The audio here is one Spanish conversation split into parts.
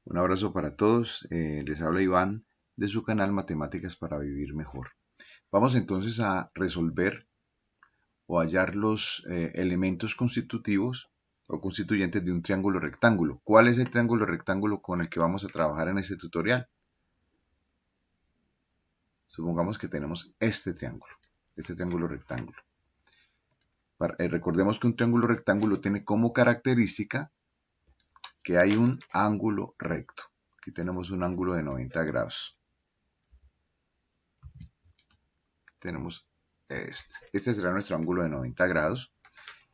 Un abrazo para todos. Les habla Iván de su canal Matemáticas para Vivir Mejor. Vamos entonces a resolver o hallar los elementos constitutivos o constituyentes de un triángulo rectángulo. ¿Cuál es el triángulo rectángulo con el que vamos a trabajar en este tutorial? Supongamos que tenemos este triángulo rectángulo. Recordemos que un triángulo rectángulo tiene como característica que hay un ángulo recto. Aquí tenemos un ángulo de 90 grados. Tenemos este será nuestro ángulo de 90 grados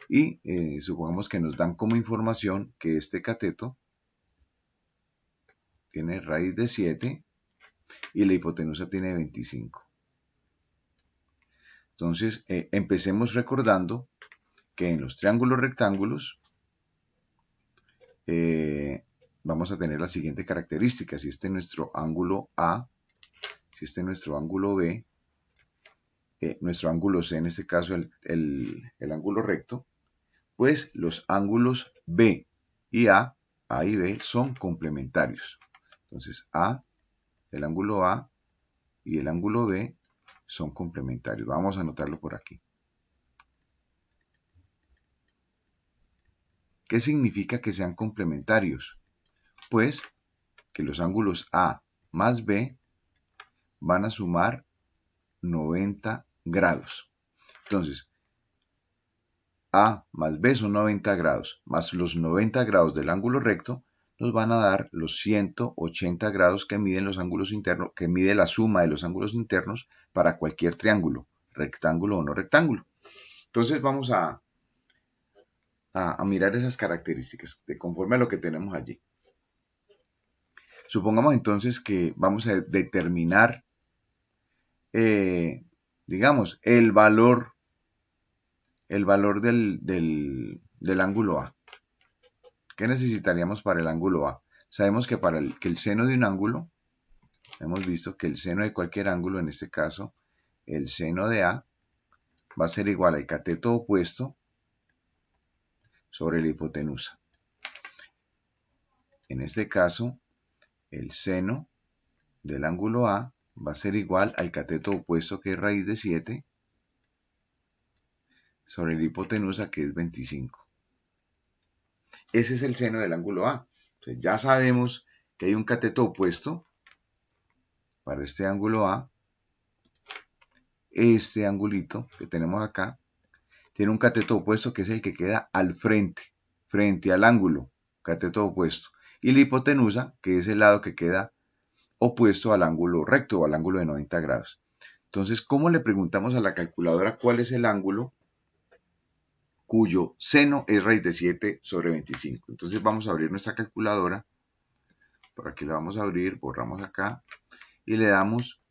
y supongamos que nos dan como información que este cateto tiene raíz de 7 y la hipotenusa tiene 25. Entonces empecemos recordando que en los triángulos rectángulos vamos a tener la siguiente característica. Si este es nuestro ángulo A, si este es nuestro ángulo B, nuestro ángulo C, en este caso el ángulo recto, pues los ángulos B y A y B son complementarios. Entonces el ángulo A y el ángulo B son complementarios. Vamos a anotarlo por aquí. ¿Qué significa que sean complementarios? Pues que los ángulos A más B van a sumar 90 grados. Entonces, A más B son 90 grados, más los 90 grados del ángulo recto nos van a dar los 180 grados que miden los ángulos internos, que mide la suma de los ángulos internos para cualquier triángulo, rectángulo o no rectángulo. Entonces vamos a mirar esas características de conforme a lo que tenemos allí. Supongamos entonces que vamos a determinar, digamos, el valor del ángulo A. ¿Qué necesitaríamos para el ángulo A? Sabemos que para que el seno de un ángulo, hemos visto que el seno de cualquier ángulo, en este caso, el seno de A, va a ser igual al cateto opuesto sobre la hipotenusa. En este caso, el seno del ángulo A va a ser igual al cateto opuesto, que es raíz de 7, sobre la hipotenusa, que es 25. Ese es el seno del ángulo A. Entonces ya sabemos que hay un cateto opuesto para este ángulo A. Este angulito que tenemos acá tiene un cateto opuesto, que es el que queda al frente al ángulo, cateto opuesto. Y la hipotenusa, que es el lado que queda opuesto al ángulo recto o al ángulo de 90 grados. Entonces, ¿cómo le preguntamos a la calculadora cuál es el ángulo cuyo seno es raíz de 7 sobre 25? Entonces vamos a abrir nuestra calculadora. Por aquí la vamos a abrir, borramos acá y le damos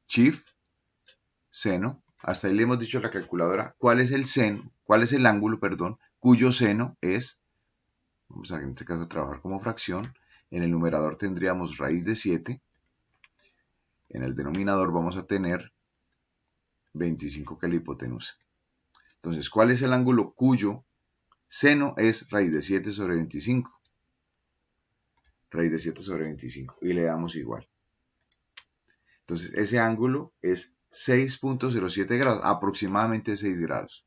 Shift, seno. Hasta ahí le hemos dicho a la calculadora cuál es el seno, cuál es el ángulo, perdón, cuyo seno es, vamos a en este caso a trabajar como fracción. En el numerador tendríamos raíz de 7. En el denominador vamos a tener 25, que es la hipotenusa. Entonces, ¿cuál es el ángulo cuyo seno es raíz de 7 sobre 25? Raíz de 7 sobre 25. Y le damos igual. Entonces, ese ángulo es 6.07 grados, aproximadamente 6 grados.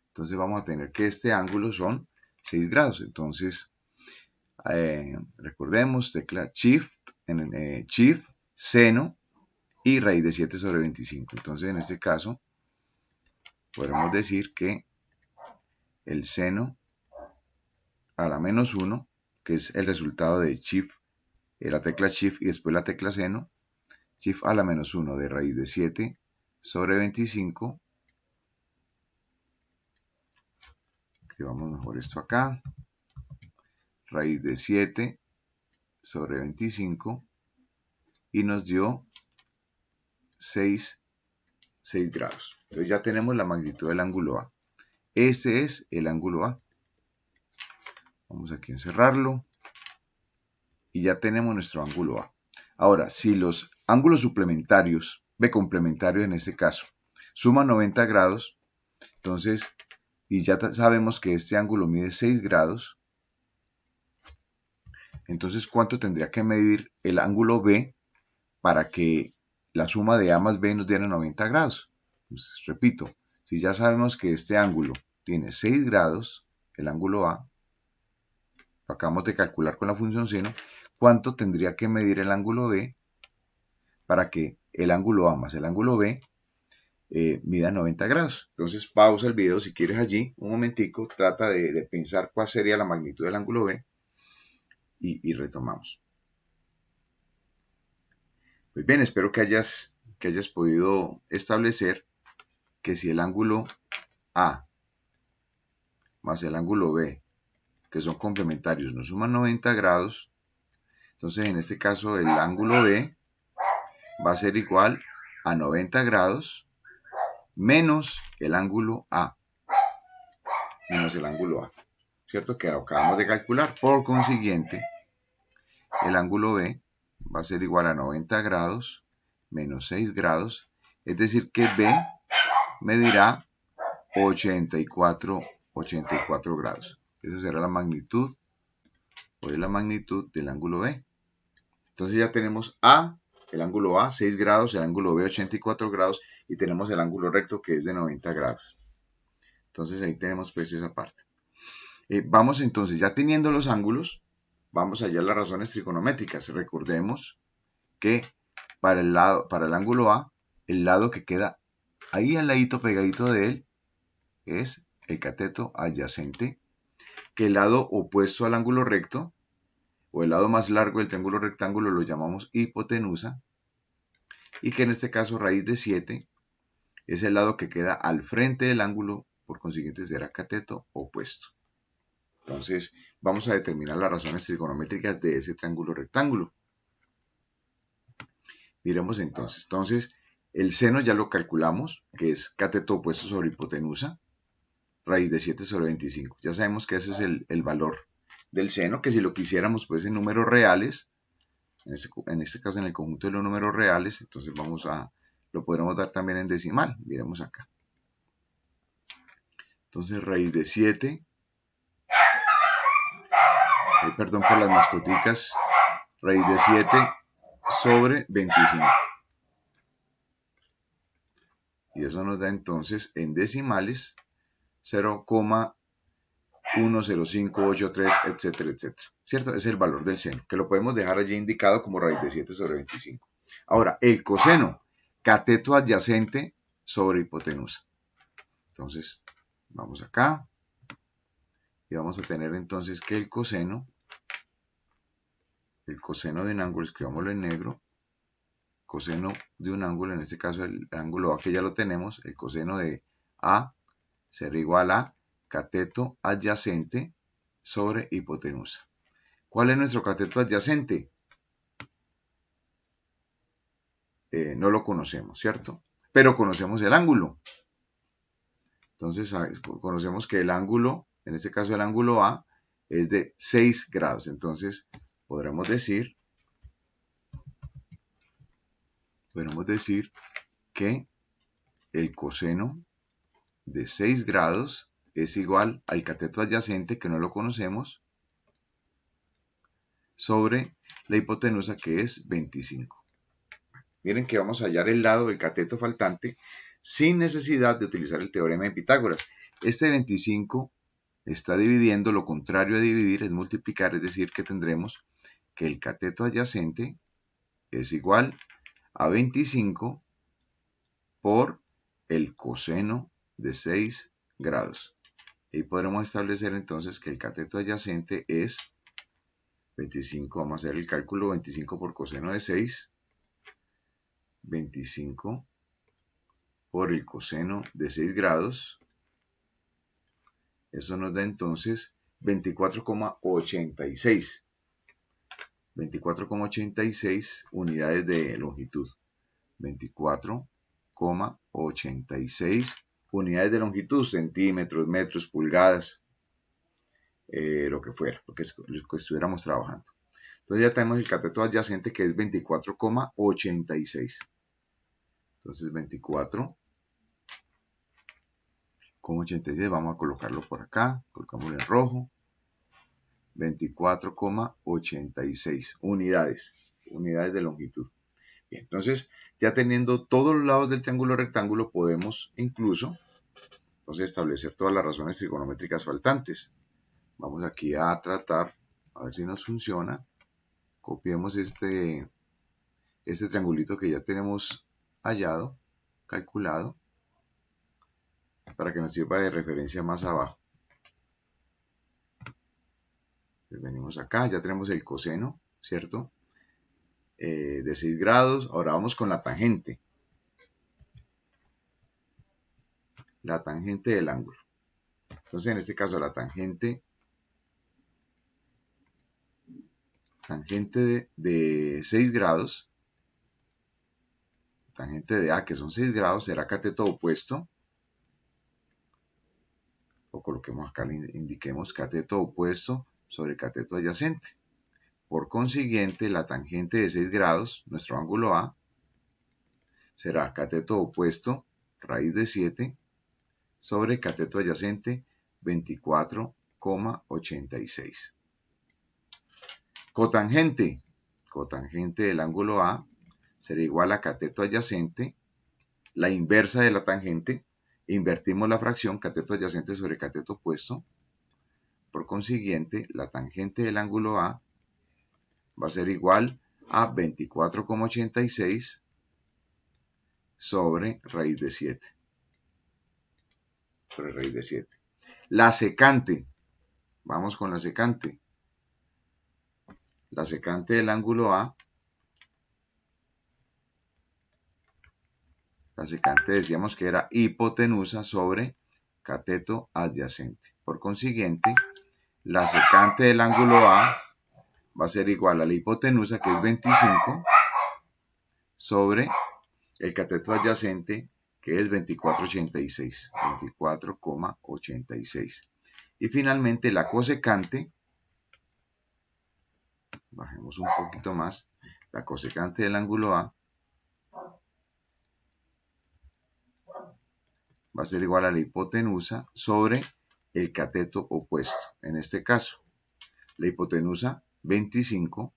Entonces, vamos a tener que este ángulo son 6 grados. Entonces, recordemos, tecla Shift, Shift, seno y raíz de 7 sobre 25. Entonces, en este caso, podemos decir que el seno a la menos 1, que es el resultado de Shift, la tecla Shift y después la tecla seno, Shift a la menos 1 de raíz de 7 sobre 25. Escribamos mejor esto acá. Raíz de 7 sobre 25 y nos dio 6 grados. Entonces ya tenemos la magnitud del ángulo A. Este es el ángulo A. Vamos aquí a encerrarlo y ya tenemos nuestro ángulo A. Ahora, si los ángulos suplementarios, complementarios en este caso, suman 90 grados, entonces, y ya sabemos que este ángulo mide 6 grados, Entonces, ¿cuánto tendría que medir el ángulo B para que la suma de A más B nos diera 90 grados? Pues, repito, si ya sabemos que este ángulo tiene 6 grados, el ángulo A, lo acabamos de calcular con la función seno, ¿cuánto tendría que medir el ángulo B para que el ángulo A más el ángulo B mida 90 grados? Entonces pausa el video si quieres allí, un momentico, trata de pensar cuál sería la magnitud del ángulo B y retomamos. Pues bien, espero que hayas podido establecer que si el ángulo A más el ángulo B, que son complementarios, nos suman 90 grados, entonces en este caso el ángulo B va a ser igual a 90 grados menos el ángulo A, ¿cierto? Que lo acabamos de calcular. Por consiguiente, el ángulo B va a ser igual a 90 grados menos 6 grados, es decir que B medirá 84 grados. Esa será la magnitud, o es la magnitud del ángulo B. Entonces ya tenemos A, el ángulo A, 6 grados, el ángulo B, 84 grados, y tenemos el ángulo recto que es de 90 grados. Entonces ahí tenemos pues esa parte. Vamos entonces, ya teniendo los ángulos, vamos a hallar las razones trigonométricas. Recordemos que para el ángulo A, el lado que queda ahí al ladito pegadito de él es el cateto adyacente, que el lado opuesto al ángulo recto, o el lado más largo del triángulo rectángulo, lo llamamos hipotenusa, y que en este caso raíz de 7 es el lado que queda al frente del ángulo, por consiguiente será cateto opuesto. Entonces vamos a determinar las razones trigonométricas de ese triángulo rectángulo. Miremos entonces, el seno ya lo calculamos, que es cateto opuesto sobre hipotenusa, raíz de 7 sobre 25. Ya sabemos que ese es el valor del seno, que si lo quisiéramos pues en números reales, en este caso en el conjunto de los números reales, entonces lo podremos dar también en decimal. Miremos acá. Entonces raíz de 7, perdón por las mascoticas, raíz de 7 sobre 25. Y eso nos da entonces en decimales 0,10583, etcétera, etcétera. ¿Cierto? Es el valor del seno, que lo podemos dejar allí indicado como raíz de 7 sobre 25. Ahora, el coseno, cateto adyacente sobre hipotenusa. Entonces, vamos acá y vamos a tener entonces que el coseno de un ángulo, escribámoslo en negro, coseno de un ángulo, en este caso el ángulo A que ya lo tenemos, el coseno de A será igual a cateto adyacente sobre hipotenusa. ¿Cuál es nuestro cateto adyacente? No lo conocemos, ¿cierto? Pero conocemos el ángulo. Entonces conocemos que el ángulo, en este caso el ángulo A, es de 6 grados. Entonces podremos decir que el coseno de 6 grados es igual al cateto adyacente, que no lo conocemos, sobre la hipotenusa, que es 25. Miren que vamos a hallar el lado del cateto faltante sin necesidad de utilizar el teorema de Pitágoras. Este 25 está dividiendo, lo contrario a dividir es multiplicar, es decir que tendremos que el cateto adyacente es igual a 25 por el coseno de 6 grados. Y podremos establecer entonces que el cateto adyacente es 25, vamos a hacer el cálculo, 25 por coseno de 6, 25 por el coseno de 6 grados, eso nos da entonces 24,86. 24,86 unidades de longitud. 24,86 unidades de longitud, centímetros, metros, pulgadas, lo que fuera, lo que estuviéramos trabajando. Entonces ya tenemos el cateto adyacente, que es 24,86. Entonces 24,86, vamos a colocarlo por acá, colocamos en rojo. 24,86 unidades de longitud. Bien, entonces, ya teniendo todos los lados del triángulo rectángulo, podemos incluso entonces establecer todas las razones trigonométricas faltantes. Vamos aquí a tratar, a ver si nos funciona. Copiemos este triangulito que ya tenemos hallado, calculado, para que nos sirva de referencia más abajo. Entonces venimos acá, ya tenemos el coseno, ¿cierto? De 6 grados. Ahora vamos con la tangente. La tangente del ángulo. Entonces en este caso la tangente de 6 grados, tangente de A que son 6 grados, será cateto opuesto, o coloquemos acá, indiquemos cateto opuesto sobre cateto adyacente. Por consiguiente, la tangente de 6 grados, nuestro ángulo A, será cateto opuesto, raíz de 7, sobre cateto adyacente, 24,86. Cotangente del ángulo A será igual a cateto adyacente, la inversa de la tangente, invertimos la fracción cateto adyacente sobre cateto opuesto. Por consiguiente, la tangente del ángulo A va a ser igual a 24,86 sobre raíz de 7. La secante, vamos con la secante. La secante del ángulo A, la secante decíamos que era hipotenusa sobre cateto adyacente. Por consiguiente, la secante del ángulo A va a ser igual a la hipotenusa, que es 25, sobre el cateto adyacente, que es 24,86. Y finalmente la cosecante, bajemos un poquito más, la cosecante del ángulo A va a ser igual a la hipotenusa sobre el cateto opuesto. En este caso, la hipotenusa 25,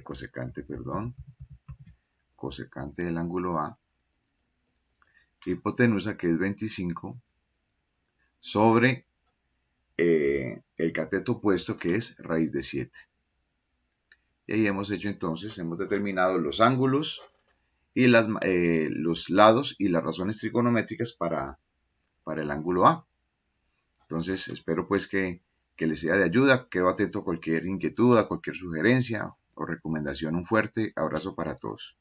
cosecante del ángulo A, hipotenusa que es 25, sobre el cateto opuesto que es raíz de 7. Y ahí hemos determinado los ángulos y los lados y las razones trigonométricas para el ángulo A. Entonces espero pues que les sea de ayuda. Quedo atento a cualquier inquietud, a cualquier sugerencia o recomendación. Un fuerte abrazo para todos.